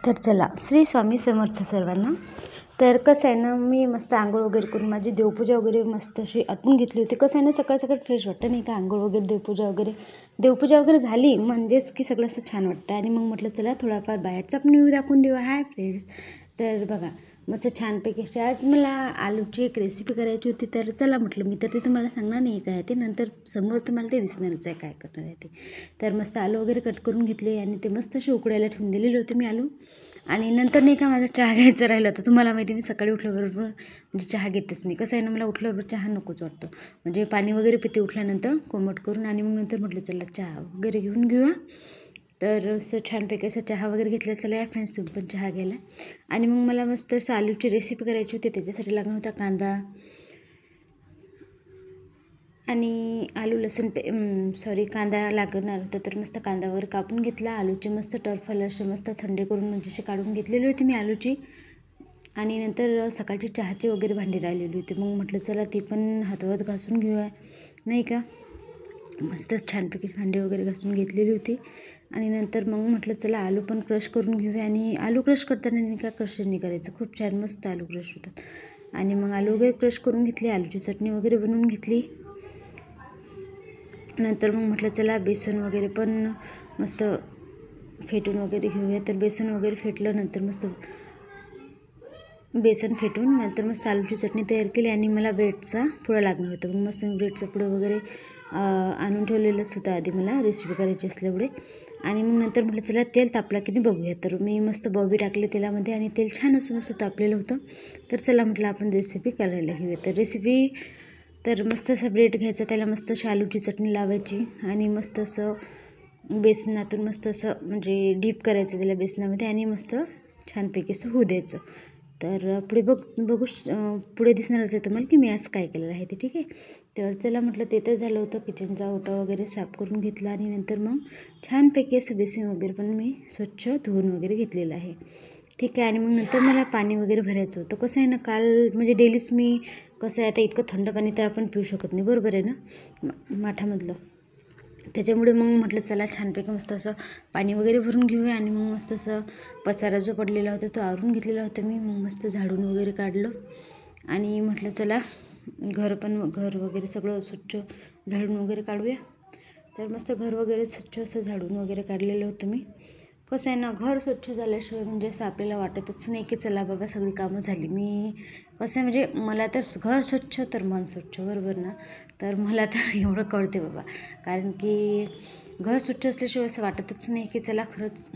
तर चला, श्री स्वामी समर्थ सर्वांना. तर कसं आहे ना, मी मस्त आंघोळ वगैरे करून माझी देवपूजा वगैरे मस्त अशी आटून घेतली होती. कसं आहे ना, सकाळ सकाळ फ्रेश वाटतं नाही का, आंघोळ वगैरे देवपूजा वगैरे झाली म्हणजेच की सगळं असं छान वाटतं. आणि मग म्हटलं चला थोडाफार बाहेरचा पण व्ह्यू दाखवून देऊ. हाय फ्रेंड्स, तर बघा मस्त छानपैकी अशी आज मला आलूची एक रेसिपी करायची होती. तर चला म्हटलं, मी तर ते तुम्हाला सांगणार नाही काय ते, नंतर समोर तुम्हाला ते दिसणारच आहे काय करणार आहे ते. तर मस्त आलू वगैरे कट करून घेतले आणि ते मस्त असे उकडायला ठेवून दिलेले होते मी आलू. आणि नंतर नाही का माझा चहा घ्यायचं राहिलं होतं. तुम्हाला माहिती मी सकाळी उठल्याबरोबर म्हणजे चहा घेतच नाही. कसं आहे ना, मला उठल्याबरोबर चहा नकोच वाटतो. म्हणजे पाणी वगैरे पिते उठल्यानंतर कोमट करून. आणि मग नंतर म्हटलं चला चहा वगैरे घेऊन घेऊया. तर असं छानपैकी असं चहा वगैरे घेतला. चला या फ्रेंड्स, तुम्ही पण चहा घ्यायला. आणि मग मला मस्त असं आलूची रेसिपी करायची होती. त्याच्यासाठी लागणार होता कांदा आणि आलू लसूण कांदा लागणार होता. तर मस्त कांदा वगैरे कापून घेतला. आलूचे मस्त टरफल असे मस्त थंडे करून म्हणजे असे काढून घेतलेली होती मी आलूची. आणि नंतर सकाळची चहाची वगैरे भांडी राहिलेली होती. मग म्हटलं चला ती पण हातवात घासून घेऊया नाही का. मस्तच छानपैकी भांडी वगैरे घासून घेतलेली होती. आणि नंतर मग म्हटलं चला आलू पण क्रश करून घेऊया. आणि आलू क्रश करताना नाही का क्रशरने करायचं, खूप छान मस्त आलू क्रश होतात. आणि मग आलू वगैरे क्रश करून घेतली, आलूची चटणी वगैरे बनवून घेतली. नंतर मग म्हटलं चला बेसन वगैरे पण मस्त फेटून वगैरे घेऊया. तर बेसन वगैरे फेटलं, नंतर मस्त बेसन फेटून नंतर मस्त आलूची चटणी तयार केली. आणि मला ब्रेडचा पुडा लागणार होता. मग मस्त मी ब्रेडचा पुडा वगैरे आणून ठेवलेलंच होतं आधी मला रेसिपी करायची असल्यामुळे. आणि मग नंतर म्हटलं चला तेल तापला की नाही बघूया. तर मी मस्त बॉबी टाकले तेलामध्ये आणि तेल छान असं मस्त तापलेलं होतं. तर चला म्हटलं आपण रेसिपी करायला घेऊया. तर मस्त असं ब्रेड घ्यायचा, त्याला मस्त अशी आलूची चटणी लावायची आणि मस्त असं बेसनातून मस्त असं म्हणजे डीप करायचं त्याला बेसनामध्ये आणि मस्त छानपैकी असं होऊ द्यायचं. तर पुढे दिसणारच आहे तुम्हाला की मी आज काय केलेलं आहे ते, ठीक आहे. तर चला म्हटलं ते तर झालं होतं. किचनचा ओटा वगैरे साफ करून घेतला आणि नंतर मग छानपैकी असं बेसिन वगैरे पण मी स्वच्छ धुवून वगैरे घेतलेलं आहे, ठीक आहे. आणि मग नंतर मला पाणी वगैरे भरायचं होतं. कसं आहे ना, काल म्हणजे डेलीच मी कसं आहे आता इतकं थंड पाणी तर आपण पिऊ शकत नाही, बरोबर आहे ना, माठामधलं. त्याच्यामुळे मग म्हटलं चला छानपैकी मस्त असं पाणी वगैरे भरून घेऊया. आणि मग मस्त असं पसारा जो पडलेला होता तो आवरून घेतलेला होता मी. मग मस्त झाडून वगैरे काढलं आणि म्हटलं चला घर वगैरे सगळं स्वच्छ झाडून वगैरे काढूया. तर मस्त घर वगैरे स्वच्छ असं झाडून वगैरे काढलेलं होतं मी. कसं आहे ना, घर स्वच्छ झाल्याशिवाय म्हणजे असं आपल्याला वाटतच नाही की चला बाबा सगळी कामं झाली. कसं आहे म्हणजे मला तर घर स्वच्छ तर मन स्वच्छ, बरोबर ना. तर मला तर एवढं कळते बाबा, कारण की घर स्वच्छ असल्याशिवाय असं वाटतच नाही की चला खरंच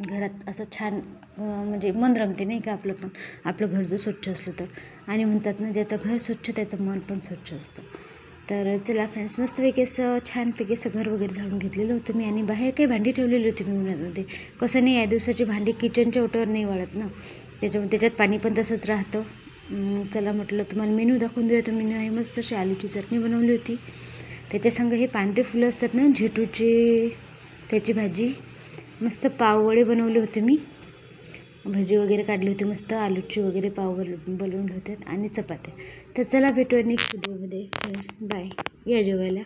घरात असं छान म्हणजे मन रमते नाही का आपलं घर जर स्वच्छ असलं तर. आणि म्हणतात ना, ज्याचं घर स्वच्छ त्याचं मन पण स्वच्छ असतं. तर चला फ्रेंड्स, मस्तपैकी असं छानपैकी असं घर वगैरे झाडून घेतलेलं होतं मी. आणि बाहेर काही भांडी ठेवलेली होती मी उन्हामध्ये. कसं नाही, या दिवसाची भांडी किचनच्या ओट्यावर नाही वाळत ना, त्याच्यात पाणी पण तसंच राहतं. चला म्हटलं तुम्हाला मेनू दाखवून देऊया. तर मेनू आहे मस्त अशी आलूची चटणी बनवली होती. त्याच्यासंग हे पांढरे फुलं असतात ना झेटूचे, त्याची भाजी, मस्त पाववडे बनवले होते मी, भजी वगैरे काढली होती मस्त आलूची वगैरे पाव बनवले होते आणि चपात्या. तर चला भेटूया नेक्स्ट व्हिडिओमध्ये फ्रेंड्स, बाय. या जेवायला.